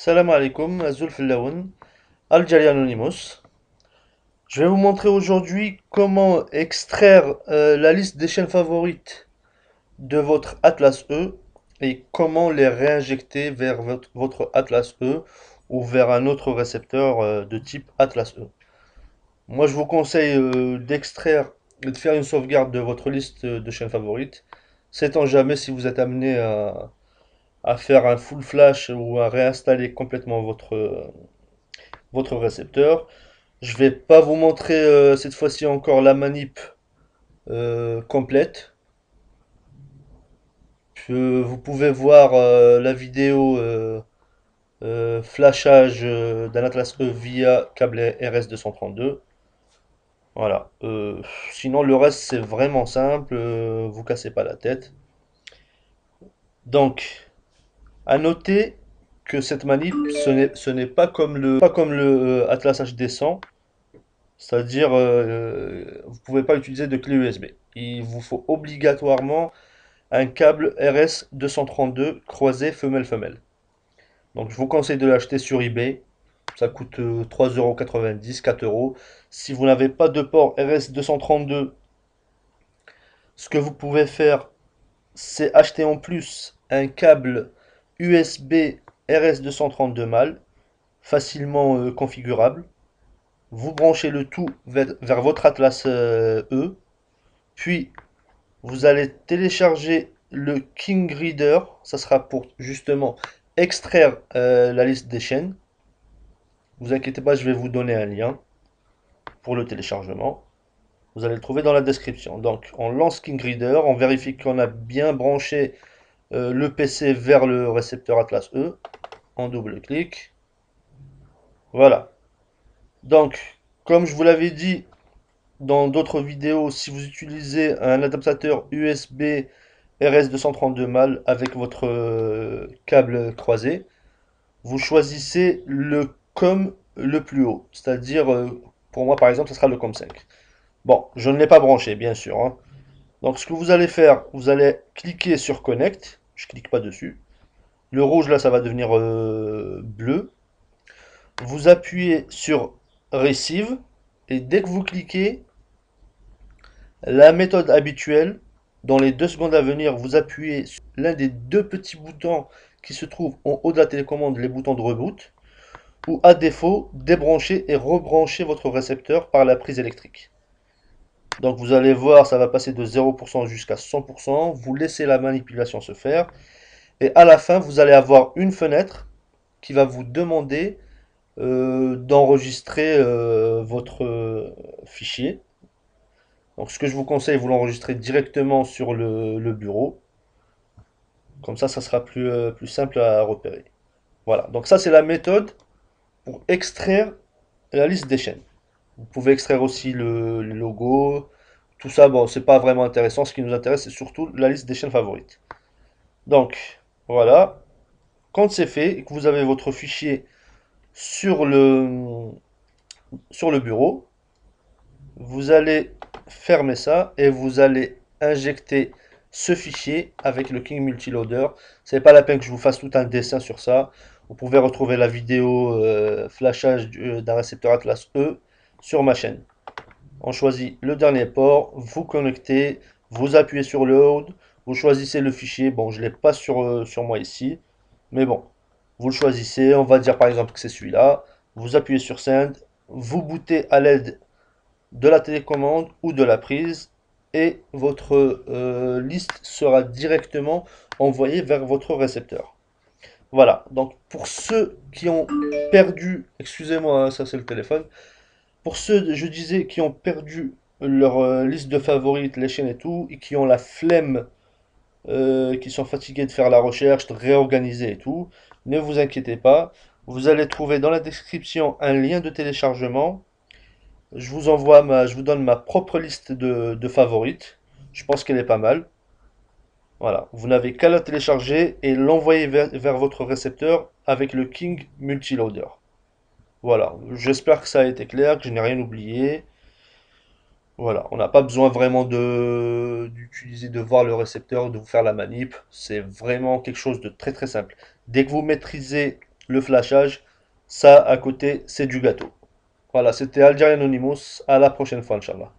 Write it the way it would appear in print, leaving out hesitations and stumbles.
Salam alaikum, Azul Fillaoun, Algerian Anonymous. Je vais vous montrer aujourd'hui comment extraire la liste des chaînes favorites de votre Atlas E et comment les réinjecter vers votre Atlas E ou vers un autre récepteur de type Atlas E. Moi, je vous conseille d'extraire et de faire une sauvegarde de votre liste de chaînes favorites. Sait-on jamais si vous êtes amené à faire un full flash ou à réinstaller complètement votre récepteur. Je vais pas vous montrer cette fois-ci encore la manip complète. Vous pouvez voir la vidéo flashage d'un Atlas E via câble RS232. Voilà. Sinon, le reste, c'est vraiment simple. Vous cassez pas la tête. Donc, à noter que cette manip, ce n'est pas comme le Atlas HD100. C'est-à-dire, vous ne pouvez pas utiliser de clé USB. Il vous faut obligatoirement un câble RS232 croisé femelle-femelle. Donc je vous conseille de l'acheter sur eBay. Ça coûte 3,90 €, 4 euros. Si vous n'avez pas de port RS232, ce que vous pouvez faire, c'est acheter en plus un câble USB RS232 mâle, facilement configurable. Vous branchez le tout vers votre Atlas E, puis vous allez télécharger le King Reader, ça sera pour justement extraire la liste des chaînes. Vous inquiétez pas, je vais vous donner un lien pour le téléchargement. Vous allez le trouver dans la description. Donc on lance King Reader, on vérifie qu'on a bien branché le PC vers le récepteur Atlas E. On double-clique. Voilà. Donc, comme je vous l'avais dit dans d'autres vidéos, si vous utilisez un adaptateur USB RS232 mâle avec votre câble croisé, vous choisissez le COM le plus haut. C'est-à-dire, pour moi par exemple, ce sera le COM 5. Bon, je ne l'ai pas branché, bien sûr, hein. Donc ce que vous allez faire, vous allez cliquer sur Connect. Je clique pas dessus. Le rouge là, ça va devenir bleu. Vous appuyez sur Receive. Et dès que vous cliquez, la méthode habituelle, dans les 2 secondes à venir, vous appuyez sur l'un des deux petits boutons qui se trouvent en haut de la télécommande, les boutons de reboot, ou à défaut, débrancher et rebrancher votre récepteur par la prise électrique. Donc vous allez voir, ça va passer de 0% jusqu'à 100%. Vous laissez la manipulation se faire. Et à la fin, vous allez avoir une fenêtre qui va vous demander d'enregistrer votre fichier. Donc ce que je vous conseille, vous l'enregistrez directement sur le bureau. Comme ça sera plus simple à repérer. Voilà, donc ça c'est la méthode pour extraire la liste des chaînes. Vous pouvez extraire aussi le logo. Tout ça, bon, c'est pas vraiment intéressant. Ce qui nous intéresse, c'est surtout la liste des chaînes favorites. Donc, voilà. Quand c'est fait et que vous avez votre fichier sur le bureau, vous allez fermer ça et vous allez injecter ce fichier avec le King Multiloader. C'est pas la peine que je vous fasse tout un dessin sur ça. Vous pouvez retrouver la vidéo flashage d'un récepteur Atlas E sur ma chaîne. On choisit le dernier port, vous connectez, vous appuyez sur Load, vous choisissez le fichier. Bon, je ne l'ai pas sur moi ici, mais bon, vous le choisissez. On va dire par exemple que c'est celui-là. Vous appuyez sur Send, vous bootez à l'aide de la télécommande ou de la prise et votre liste sera directement envoyée vers votre récepteur. Voilà, donc pour ceux qui ont perdu, excusez-moi, hein, ça c'est le téléphone, pour ceux, je disais, qui ont perdu leur liste de favorites, les chaînes et tout, et qui ont la flemme, qui sont fatigués de faire la recherche, de réorganiser et tout, ne vous inquiétez pas. Vous allez trouver dans la description un lien de téléchargement. Je vous donne ma propre liste de favorites. Je pense qu'elle est pas mal. Voilà, vous n'avez qu'à la télécharger et l'envoyer vers votre récepteur avec le King Multiloader. Voilà, j'espère que ça a été clair, que je n'ai rien oublié. Voilà, on n'a pas besoin vraiment de voir le récepteur, de vous faire la manip. C'est vraiment quelque chose de très très simple. Dès que vous maîtrisez le flashage, ça à côté, c'est du gâteau. Voilà, c'était Algerian Anonymous. À la prochaine fois, Inch'Allah.